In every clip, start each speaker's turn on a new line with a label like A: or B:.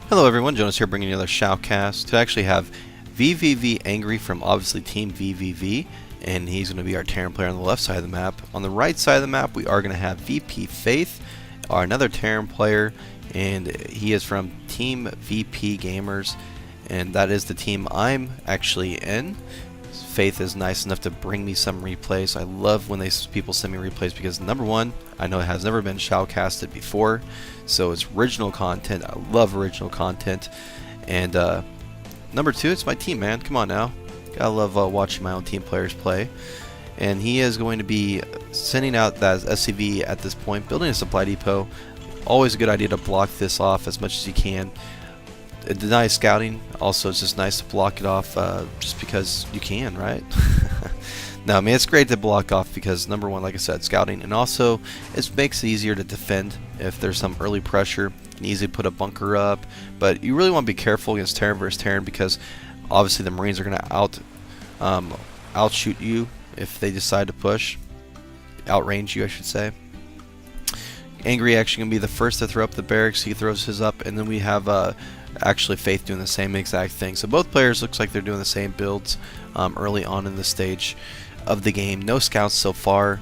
A: Hello everyone, Jonas here bringing you another shoutcast. To actually have vVvNgry from obviously Team VVV, and he's going to be our Terran player on the left side of the map. On the right side of the map we are going to have VPFaith, another Terran player, and he is from Team VP Gamers, and that is the team I'm actually in. Faith is nice enough to bring me some replays. I love when people send me replays because number one, I know it has never been shoutcasted before, so it's original content. I love original content. And number two, it's my team, man. Come on now. I love watching my own team players play. And he is going to be sending out that SCV at this point, building a supply depot. Always a good idea to block this off as much as you can. It denies scouting. Also, it's just nice to block it off just because you can, right? No, I mean, it's great to block off because, number one, like I said, scouting, and also it makes it easier to defend if there's some early pressure. You can easily put a bunker up, but you really want to be careful against Terran versus Terran because obviously the Marines are going to outshoot you if they decide to push. Outrange you, I should say. Angry actually going to be the first to throw up the barracks. He throws his up, and then we have actually Faith doing the same exact thing. So both players looks like they're doing the same builds early on in the stage of the game. No scouts so far.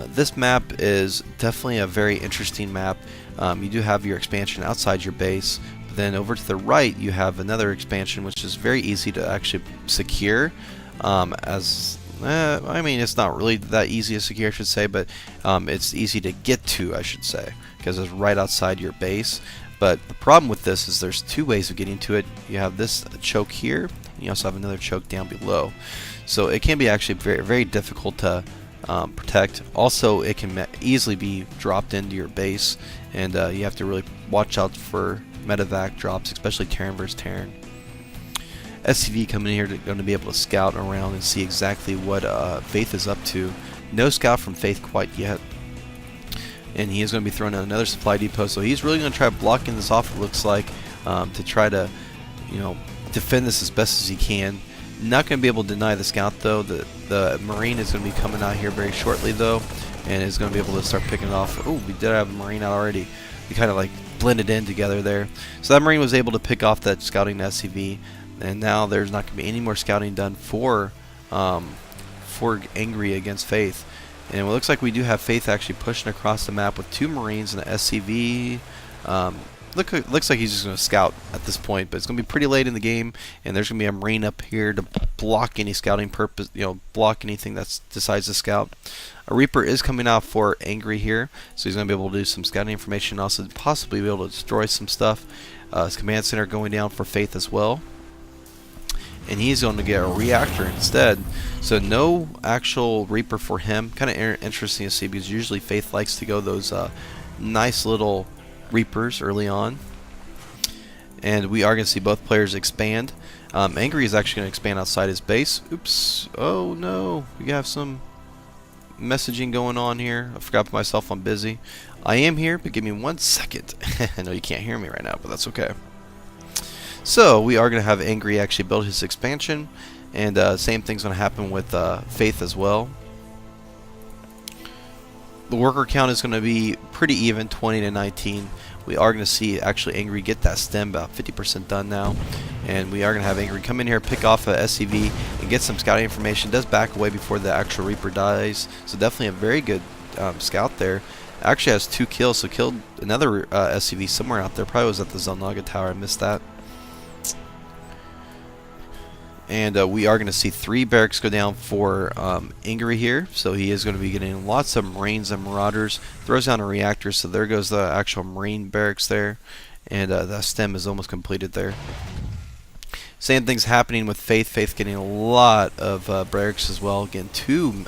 A: This map is definitely a very interesting map. You do have your expansion outside your base, but then over to the right you have another expansion which is very easy to actually secure. I mean, it's not really that easy to secure, I should say, but it's easy to get to, I should say, because it's right outside your base. But the problem with this is there's two ways of getting to it. You have this choke here, and you also have another choke down below. So it can be actually very, very difficult to protect. Also, it can easily be dropped into your base, and you have to really watch out for medevac drops, especially Terran versus Terran. SCV coming in here going to be able to scout around and see exactly what Faith is up to. No scout from Faith quite yet. And he is going to be throwing out another supply depot, so he's really going to try blocking this off, it looks like, to try to, defend this as best as he can. Not going to be able to deny the scout, though. The Marine is going to be coming out here very shortly, though, and is going to be able to start picking it off. Oh, we did have a Marine out already. We kind of like blended in together there. So that Marine was able to pick off that scouting SCV, and now there's not going to be any more scouting done for Angry against Faith. And it looks like we do have Faith actually pushing across the map with two Marines and an SCV. Looks like he's just going to scout at this point, but it's going to be pretty late in the game, and there's going to be a Marine up here to block any scouting purpose, block anything that decides to scout. A Reaper is coming out for Angry here, so he's going to be able to do some scouting information, also possibly be able to destroy some stuff. His command center going down for Faith as well. And he's going to get a reactor instead, so no actual Reaper for him. Kind of interesting to see because usually Faith likes to go those nice little Reapers early on. And we are going to see both players expand. Angry is actually going to expand outside his base. Oops. Oh no, we have some messaging going on here. I forgot to put myself on busy. I am here, but give me 1 second. I know you can't hear me right now, but that's okay. So we are going to have Angry actually build his expansion, and same thing's going to happen with Faith as well. The worker count is going to be pretty even, 20 to 19. We are going to see actually Angry get that stem about 50% done now, and we are going to have Angry come in here, pick off a SCV, and get some scouting information. Does back away before the actual Reaper dies, so definitely a very good scout there. Actually has 2 kills, so killed another SCV somewhere out there. Probably was at the Zelnaga Tower. I missed that. And we are going to see 3 barracks go down for Angry here. So he is going to be getting lots of Marines and Marauders. Throws down a reactor, so there goes the actual Marine barracks there. And that stem is almost completed there. Same thing's happening with Faith. Faith getting a lot of barracks as well. Getting 2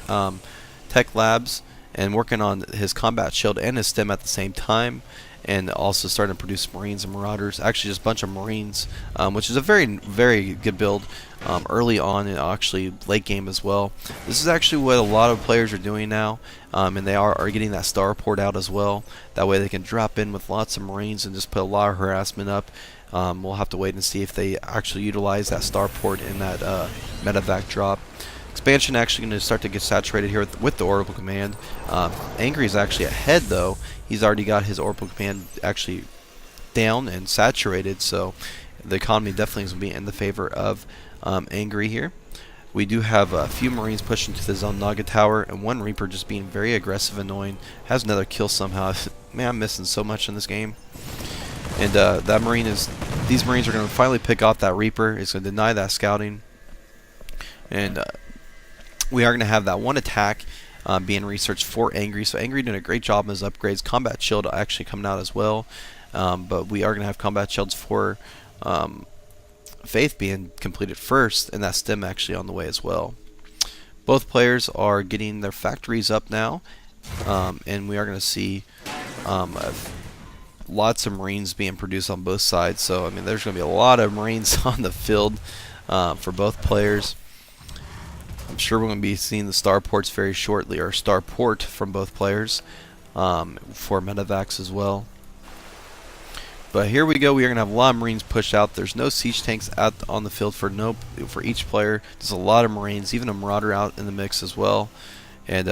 A: tech labs and working on his combat shield and his stem at the same time. And also starting to produce Marines and Marauders. Actually, just a bunch of Marines, which is a very, very good build early on and actually late game as well. This is actually what a lot of players are doing now, and they are getting that starport out as well. That way they can drop in with lots of Marines and just put a lot of harassment up. We'll have to wait and see if they actually utilize that starport in that medevac drop. Expansion actually going to start to get saturated here with the Oracle Command. Angry is actually ahead though. He's already got his Oracle Command actually down and saturated, so the economy definitely is going to be in the favor of Angry here. We do have a few Marines pushing to the zone Naga Tower, and one Reaper just being very aggressive, annoying. Has another kill somehow. Man, I'm missing so much in this game. And these Marines are going to finally pick off that Reaper. It's going to deny that scouting. And we are going to have that one attack being researched for Angry. So Angry doing a great job in his upgrades. Combat Shield actually coming out as well. But we are going to have Combat Shields for Faith being completed first, and that stem actually on the way as well. Both players are getting their factories up now, and we are going to see lots of Marines being produced on both sides. So I mean, there's going to be a lot of Marines on the field for both players. I'm sure we're going to be seeing the starports very shortly, or starport from both players for medevacs as well. But here we go. We are going to have a lot of Marines pushed out. There's no siege tanks out on the field for each player. There's a lot of Marines, even a Marauder out in the mix as well. And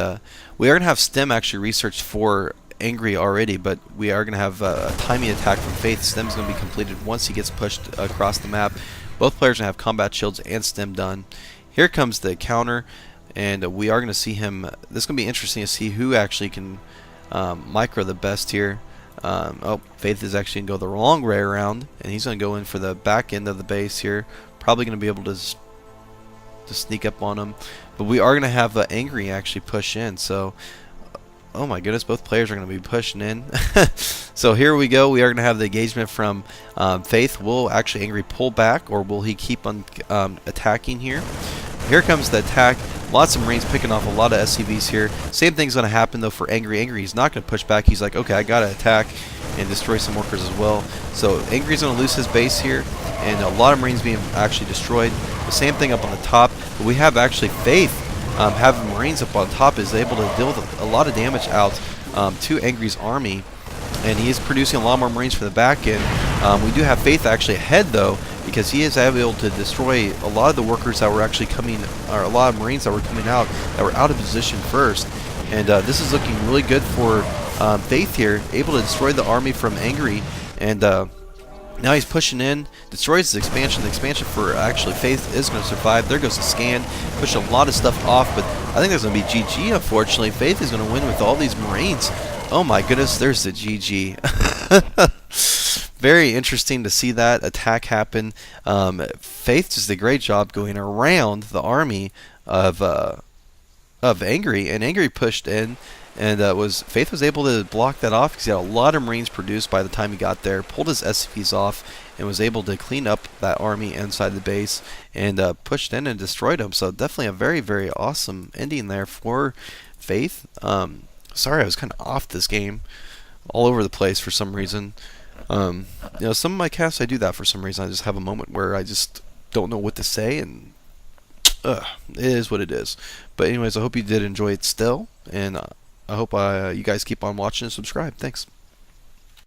A: we are going to have Stem actually researched for Angry already, but we are going to have a timing attack from Faith. Stem's going to be completed once he gets pushed across the map. Both players are going to have combat shields and Stem done. Here comes the counter, and we are going to see him. This is going to be interesting to see who actually can micro the best here. Faith is actually going to go the wrong way around, and he's going to go in for the back end of the base here. Probably going to be able to sneak up on him. But we are going to have Angry actually push in. So, oh my goodness, both players are going to be pushing in. So here we go. We are going to have the engagement from Faith. Will actually Angry pull back, or will he keep on attacking here? Here comes the attack. Lots of Marines picking off a lot of SCVs here. Same thing's going to happen though for Angry. Angry, he's not going to push back. He's like, okay, I got to attack and destroy some workers as well. So Angry's going to lose his base here, and a lot of Marines being actually destroyed. The same thing up on the top. But we have actually Faith having Marines up on top is able to deal with a lot of damage out to Angry's army, and he is producing a lot more Marines for the back end. We do have Faith actually ahead though, because he is able to destroy a lot of the workers that were actually coming, or a lot of Marines that were coming out that were out of position first. And this is looking really good for Faith here, able to destroy the army from Angry, and now he's pushing in, destroys the expansion. The expansion for actually Faith is going to survive. There goes the scan, push a lot of stuff off, but I think there's going to be GG, unfortunately. Faith is going to win with all these Marines. Oh my goodness, there's the GG. Very interesting to see that attack happen. Faith just did a great job going around the army of Angry, and Angry pushed in, and Faith was able to block that off because he had a lot of Marines produced by the time he got there, pulled his SCVs off, and was able to clean up that army inside the base, and pushed in and destroyed them. So definitely a very, very awesome ending there for Faith. Sorry, I was kind of off this game, all over the place for some reason. You know, some of my casts I do that for some reason. I just have a moment where I just don't know what to say, and it is what it is. But anyways, I hope you did enjoy it still, and I hope you guys keep on watching and subscribe. Thanks.